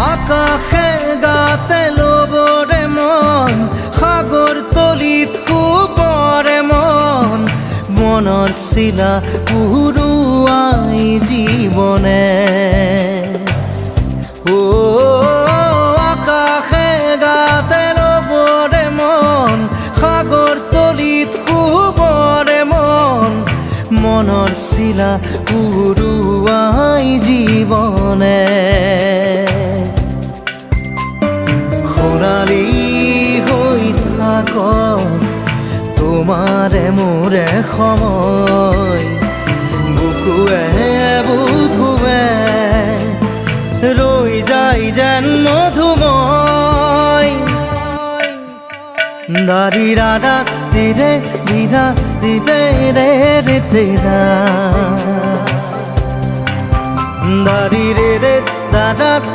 আকাশে গাতে ল'বৰে মন সাগৰ তলিত শুবৰে মন মনৰ চিলা উৰুৱাই জীৱনে আকাশে গাতে ল'বৰে মন সাগৰ তলিত শুবৰে মন মনৰ চিলা উৰুৱাই জীৱনে সোণালী হৈ থাকক তোমাৰে মোৰে সময় বুকুৱে বুকুৱে ৰৈ যায় যেন মধুময় দাৰি ৰাধা দিদে দিদা দিদে ৰে ৰে দিদা দাৰি ৰে ৰে দাদা